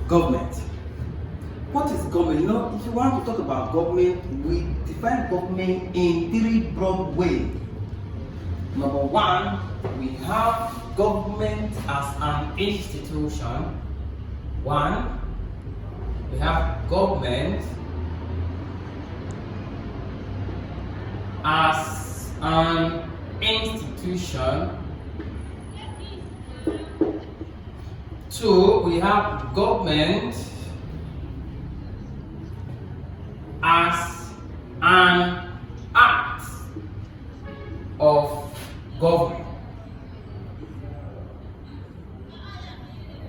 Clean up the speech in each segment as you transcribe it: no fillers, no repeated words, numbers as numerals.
Government. What is government? You know, if you want to talk about government, we define government in three broad ways. Number one, we have government as an institution. One, we have government as an institution. Two, we have government as an act of government.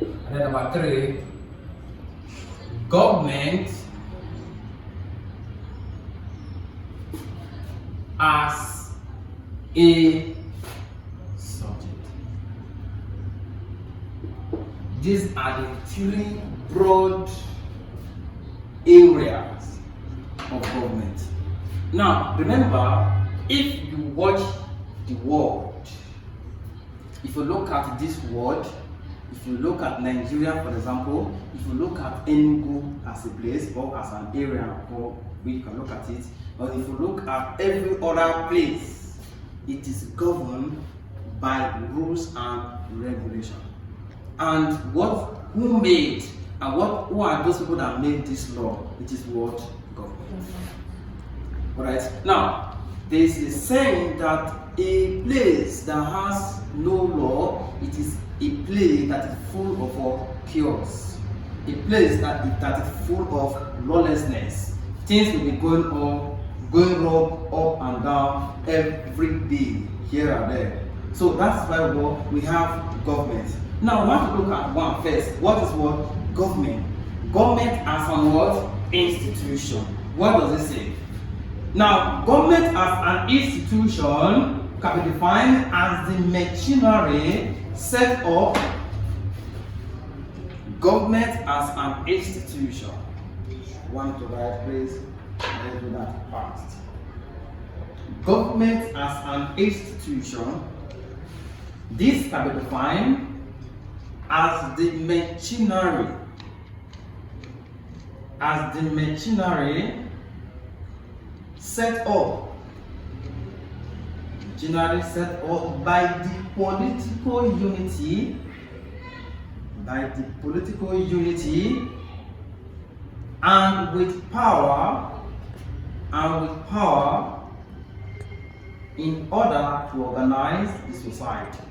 And then number three, government as a subject. These are the three broad areas of government. Now, remember, if you watch the world, if you look at this world, if you look at Nigeria, for example, if you look at NECO as a place or as an area, or we can look at it, or if you look at every other place, it is governed by rules and regulations. And who made and who are those people that made this law? It is what? Government. Alright, now there is a saying that a place that has no law, it is a place that is full of chaos. A place that is full of lawlessness. Things will be going wrong up and down every day, here and there. So that's why we have government. Now we want to look at one first. What is what? Government. Government as an what? Institution. What does it say? Now, government as an institution can be defined as the machinery set up. Government as an institution. One to write, please. Let's do that fast. Government as an institution. This can be defined as the machinery. As the machinery set up by the political unity and with power in order to organize the society.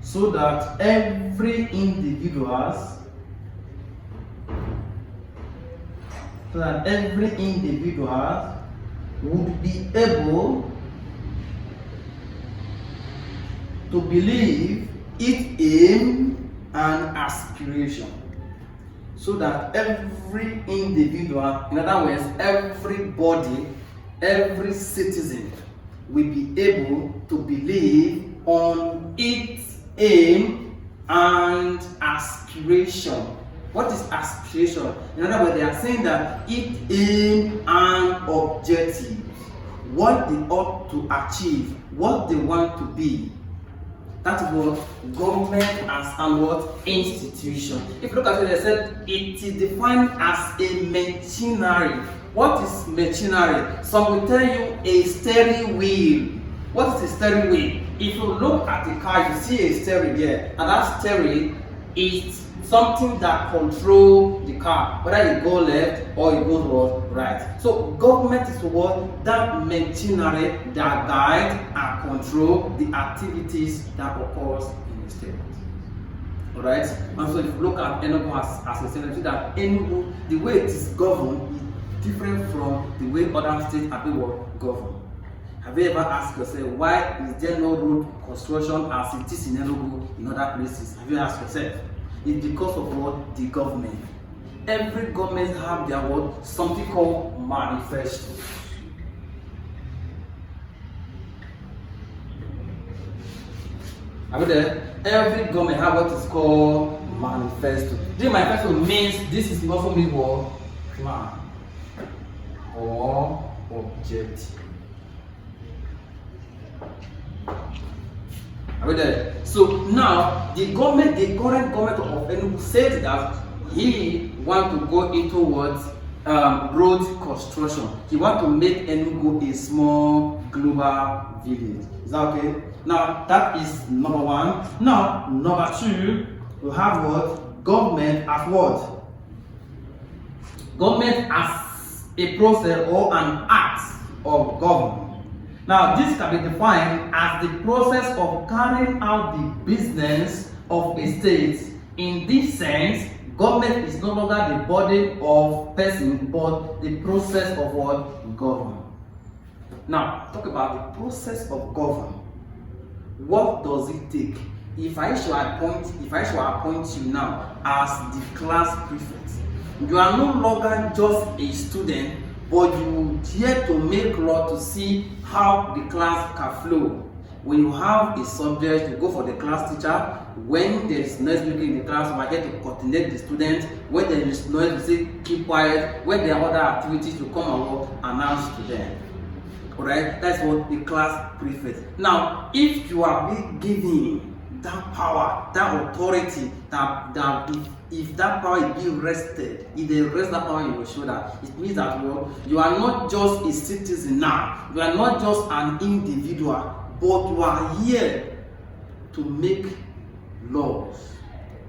So that every individual would be able to believe its aim and aspiration. So that every individual, in other words, everybody, every citizen will be able to believe on its aim and aspiration. What is aspiration? In other words, they are saying that its aim and objective, what they ought to achieve, what they want to be. That is what government as an what? Institution. If you look at it, they said it is defined as a machinery. What is machinery? Some will tell you a steering wheel. What is a steering wheel? If you look at the car, you see a steering there, and that steering is something that controls the car, whether it goes left or it goes right. So government is what? That machinery that guides and controls the activities that occurs in the state. Alright? And so if you look at NECO as a state, you see that NECO, the way it is governed is different from the way other states are being governed. Have you ever asked yourself, why is there no road construction as it is in NECO in other places? Have you asked yourself? It's because of what? The government. Every government have their what? Something called manifesto. Are we there? Every government have what is called manifesto. This manifesto means this is also mean what? Plan or objective. Are Whether so now the government, the current government of Enugu said that he want to go into what road construction. He want to make Enugu a small global village. Is that okay? Now that is number one. Now number two, we have what? Government as what? Government as a process or an act of government. Now, this can be defined as the process of carrying out the business of a state. In this sense, government is no longer the body of person, but the process of what? Government. Now, talk about the process of government. What does it take? If I should appoint you now as the class prefect, you are no longer just a student, but you dare to make law to see how the class can flow. When you have a subject, you go for the class teacher. When there is noise making in the class, you are here to coordinate the students. When there is noise, you say keep quiet. When there are other activities, you come and announce to them. Alright, that's what the class prefect. Now, if you are being given that power, that authority, that if that power is being rested, if they rest that power in your shoulder, it means that you are not just a citizen now, you are not just an individual, but you are here to make laws,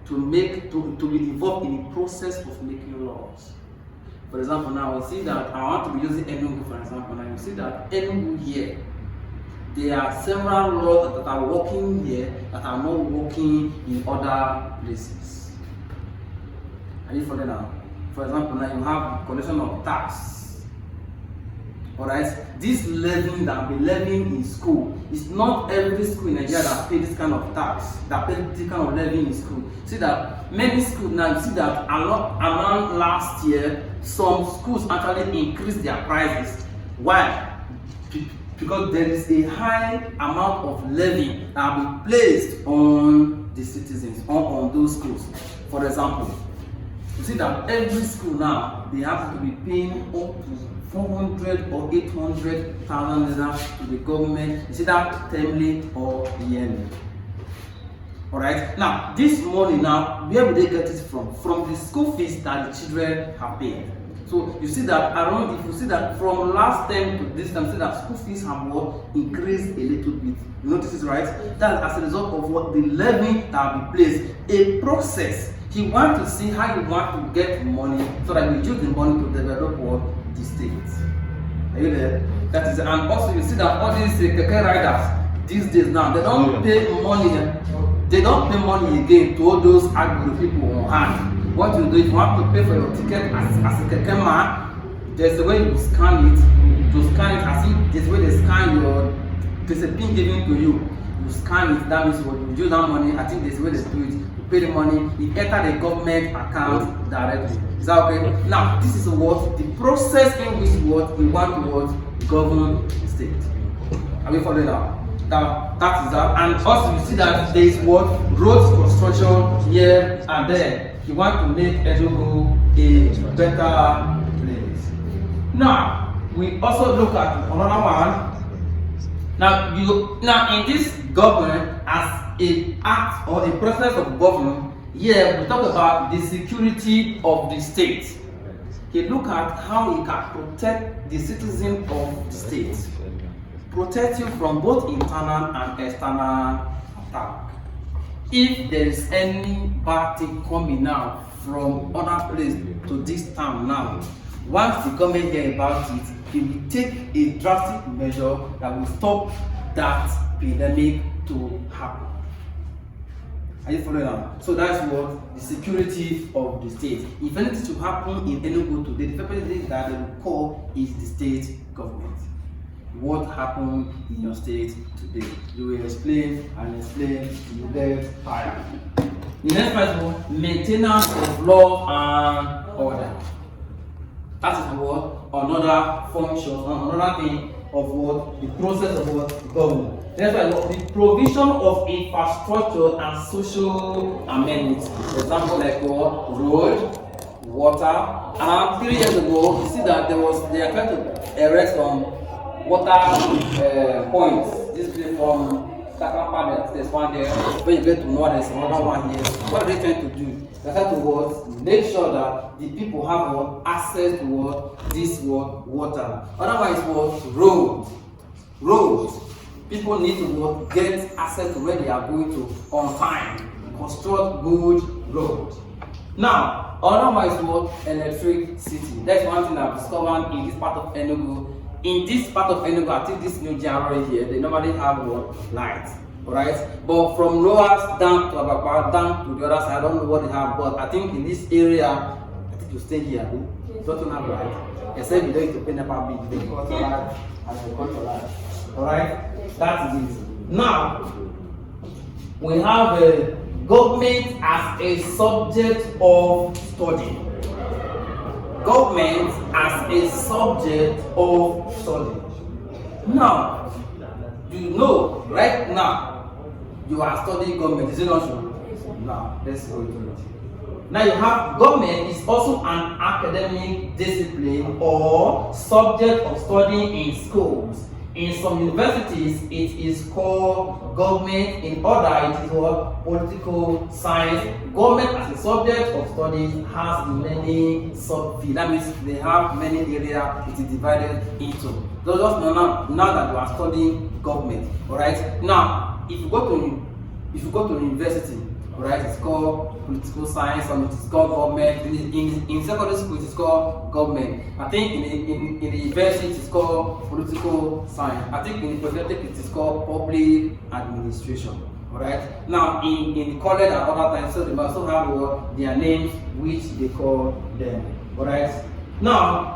to be involved in the process of making laws. For example, now we see that I want to be using Enugu for example. Now you see that Enugu here, there are several laws that are working here that are not working in other places. Are you following now? For example, now you have collection of tax. Alright, this levying that be levying in school, it's not every school in Nigeria that pay this kind of tax, that pay this kind of levy in school. See that many schools now, you see that around last year, some schools actually increased their prices. Why? Because there is a high amount of levy that will be placed on the citizens, on those schools. For example, you see that every school now, they have to be paying up to 400 or 800,000 naira to the government. You see that termly or yearly. Alright, now this money now, where will they get it from? From the school fees that the children have paid. So you see that if you see that from last term to this time, see that school fees have increased a little bit. You notice it, right? That's as a result of what the levy that will be placed. A process. He wants to see how you want to get money so that you use the money to develop what? The state. Are you there? That is, and also you see that all these keke riders these days now, they don't pay money. They don't pay money again to all those agro people on hand. What you do, if you want to pay for your ticket as a keke man, there's a way you scan it. To scan it as if there's a way they scan there's a pin given to you. You scan it, that means what you use that money. I think there's a way they do it. You pay the money, you enter the government account directly. Is that okay? Now, this is what the process in which we want to govern the state. Are we following now? That is that. And also you see that there is road construction here and there. You want to make Enugu a better place. Now, we also look at another one. Now in this government as a act or a process of government, here we talk about the security of the state. Okay, look at how it can protect the citizen of the state. Protect you from both internal and external attack. If there is any bad thing coming now from other place to this town now, once the government hear about it, it will take a drastic measure that will stop that pandemic to happen. Are you following now? So that's what the security of the state. If anything should happen in Enugu today, the first thing that they will call is the state government. What happened in your state today? You will explain and explain, you will get tired. The next one, maintenance of law and order. That is what another function, another thing of what the process of what government. That's why the provision of infrastructure and social amenities. For example, like what road, water. And 3 years ago, you see that they are trying to erect some water points. This place from there's one there. When you get to know there's another one here. What are they trying to do? They're trying to what? Make sure that the people have what? Access to what? This what? Water. Otherwise, what? Roads. People need to what? Get access to where they are going to on time. Construct good roads. Now, otherwise, what? Electricity. That's one thing I've discovered in this part of Enugu. In this part of Enugu, I think this new GRA here, they normally have what? Lights. Alright? But from Lowers down to Abakwa, down to the other side, I don't know what they have, but I think in this area, I think you stay here, don't have light. Except you don't need to pay NEPA bill, they control light and they control light. Alright? That is it. Now, we have a government as a subject of study. Government as a subject of study. Now, you know, right now, you are studying government, is it not true? Now, let's go into it. Now, you have government is also an academic discipline or subject of study in schools. In some universities, it is called government. In other, it is what? Political science. Government as a subject of studies has many subfields. That means they have many areas it is divided into. So just now that you are studying government, all right? Now, if you go to university, all right, it's called political science, and it is called government. In secondary school, it is called government. I think in the university, it is called political science. I think in the polytechnic, it is called public administration. All right. Now, in college and other times, so they must also have their names, which they call them. All right. Now,